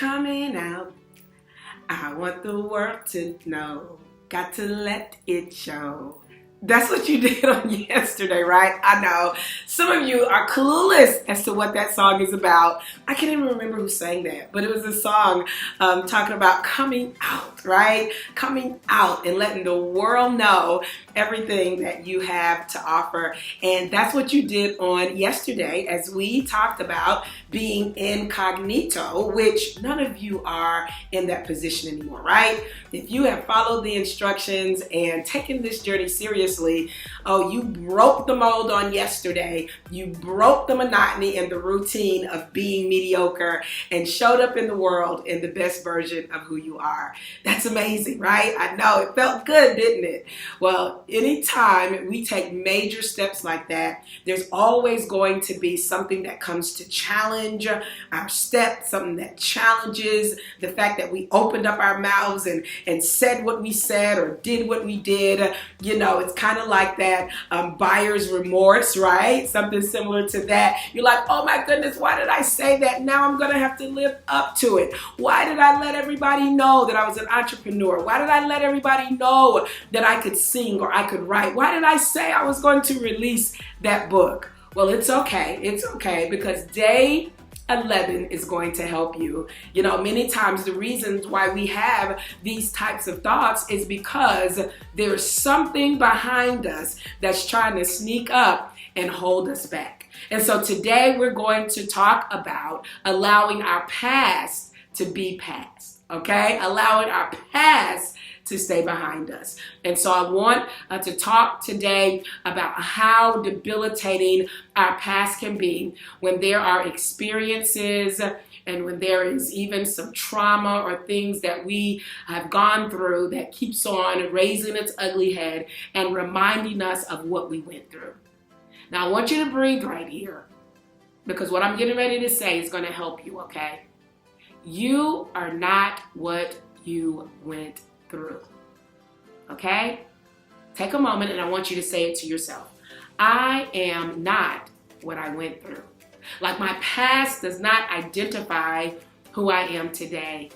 coming out. I want the world to know. Got to let it show. That's what you did on yesterday, right? I know. Some of you are clueless as to what that song is about. I can't even remember who sang that, but it was a song talking about coming out, right? Coming out and letting the world know everything that you have to offer. And that's what you did on yesterday as we talked about being incognito, which none of you are in that position anymore, right? If you have followed the instructions and taken this journey seriously, oh, you broke the mold on yesterday. You broke the monotony and the routine of being mediocre and showed up in the world in the best version of who you are. That's amazing, right? I know, it felt good, didn't it? Well, anytime we take major steps like that, there's always going to be something that comes to challenge our step, something that challenges the fact that we opened up our mouths and said what we said or did what we did. You know, it's kind of like that buyer's remorse, right? Something similar to that. You're like, oh my goodness, why did I say that? Now I'm going to have to live up to it. Why did I let everybody know that I was an entrepreneur? Why did I let everybody know that I could sing or I could write? Why did I say I was going to release that book? Well, it's okay. It's okay, because day 11 is going to help you. You know, many times the reasons why we have these types of thoughts is because there's something behind us that's trying to sneak up and hold us back. And so today we're going to talk about allowing our past to be past, okay? Allowing our past to stay behind us. And so I want to talk today about how debilitating our past can be when there are experiences and when there is even some trauma or things that we have gone through that keeps on raising its ugly head and reminding us of what we went through. Now I want you to breathe right here, because what I'm getting ready to say is going to help you, okay? You are not what you went through. Okay? Take a moment and I want you to say it to yourself. I am not what I went through. Like, my past does not identify who I am today.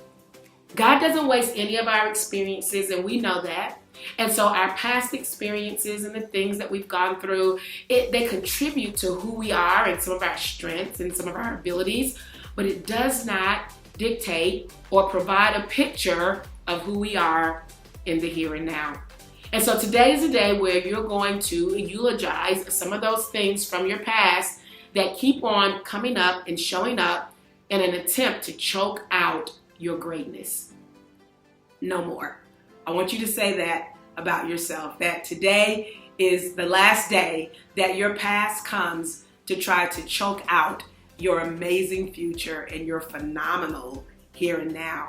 God doesn't waste any of our experiences, and we know that. And so our past experiences and the things that we've gone through, they contribute to who we are and some of our strengths and some of our abilities, but it does not dictate or provide a picture of who we are in the here and now. And so today is a day where you're going to eulogize some of those things from your past that keep on coming up and showing up in an attempt to choke out your greatness. No more. I want you to say that about yourself, that today is the last day that your past comes to try to choke out your amazing future and your phenomenal here and now.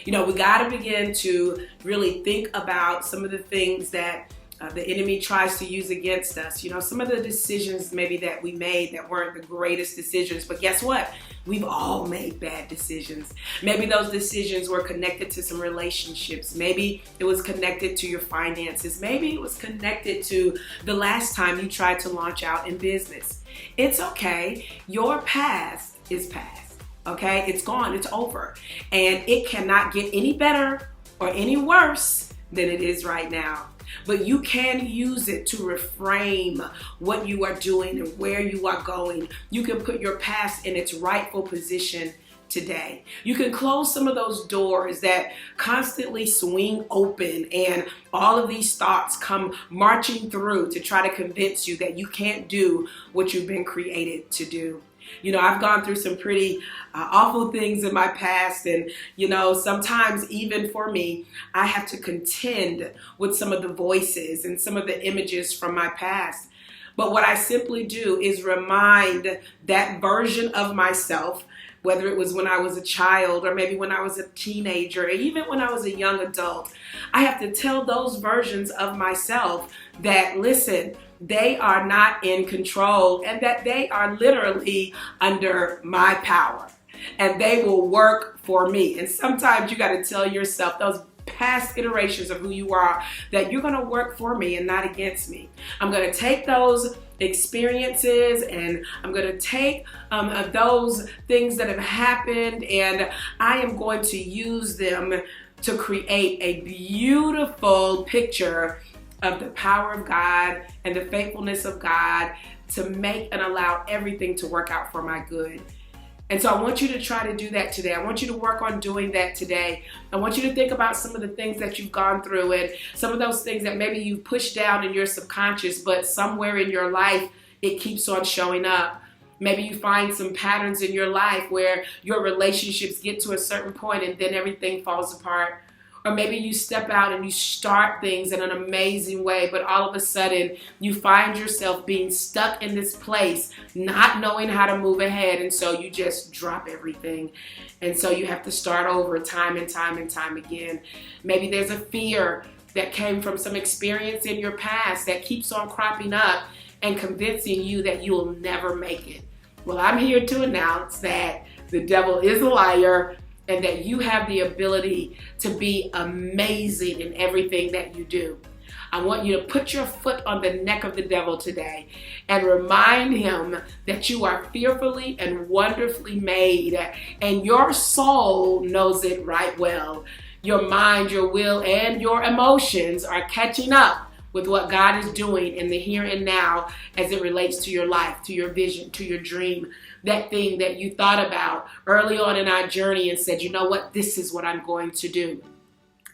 You know, we got to begin to really think about some of the things that the enemy tries to use against us. You know, some of the decisions maybe that we made that weren't the greatest decisions, but guess what? We've all made bad decisions. Maybe those decisions were connected to some relationships. Maybe it was connected to your finances. Maybe it was connected to the last time you tried to launch out in business. It's okay. Your past is past. Okay, it's gone, it's over. And it cannot get any better or any worse than it is right now. But you can use it to reframe what you are doing and where you are going. You can put your past in its rightful position today. You can close some of those doors that constantly swing open and all of these thoughts come marching through to try to convince you that you can't do what you've been created to do. You know, I've gone through some pretty awful things in my past, and, you know, sometimes even for me, I have to contend with some of the voices and some of the images from my past. But what I simply do is remind that version of myself, whether it was when I was a child or maybe when I was a teenager, or even when I was a young adult, I have to tell those versions of myself that, listen, they are not in control and that they are literally under my power and they will work for me. And sometimes you got to tell yourself, those past iterations of who you are, that you're going to work for me and not against me. I'm going to take those experiences and I'm going to take those things that have happened, and I am going to use them to create a beautiful picture of the power of God and the faithfulness of God to make and allow everything to work out for my good. And so I want you to try to do that today. I want you to work on doing that today. I want you to think about some of the things that you've gone through and some of those things that maybe you've pushed down in your subconscious, but somewhere in your life it keeps on showing up. Maybe you find some patterns in your life where your relationships get to a certain point and then everything falls apart. Or maybe you step out and you start things in an amazing way, but all of a sudden you find yourself being stuck in this place, not knowing how to move ahead, and so you just drop everything. And so you have to start over time and time and time again. Maybe there's a fear that came from some experience in your past that keeps on cropping up and convincing you that you'll never make it. Well, I'm here to announce that the devil is a liar, and that you have the ability to be amazing in everything that you do. I want you to put your foot on the neck of the devil today and remind him that you are fearfully and wonderfully made, and your soul knows it right well. Your mind, your will, and your emotions are catching up with what God is doing in the here and now as it relates to your life, to your vision, to your dream, that thing that you thought about early on in our journey and said, you know what, this is what I'm going to do.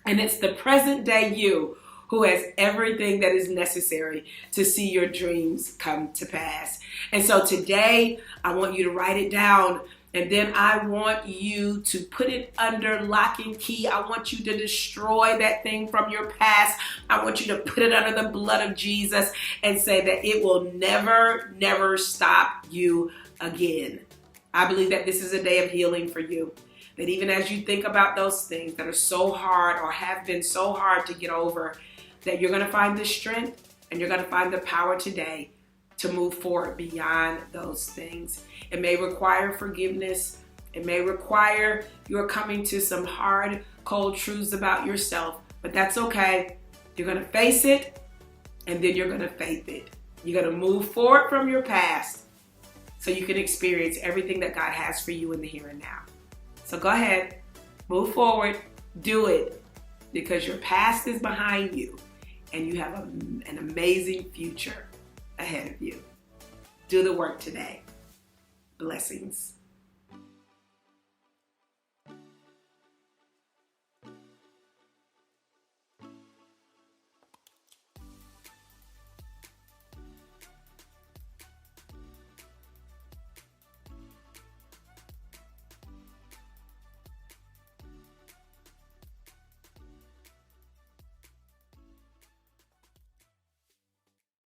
And it's the present day you who has everything that is necessary to see your dreams come to pass. And so today, I want you to write it down. And then I want you to put it under lock and key. I want you to destroy that thing from your past. I want you to put it under the blood of Jesus and say that it will never, never stop you again. I believe that this is a day of healing for you. That even as you think about those things that are so hard or have been so hard to get over, that you're going to find the strength and you're going to find the power today to move forward beyond those things. It may require forgiveness. It may require you're coming to some hard, cold truths about yourself, but that's okay. You're going to face it, and then you're going to faith it. You're going to move forward from your past so you can experience everything that God has for you in the here and now. So go ahead, move forward, do it, because your past is behind you, and you have an amazing future ahead of you. Do the work today. Blessings.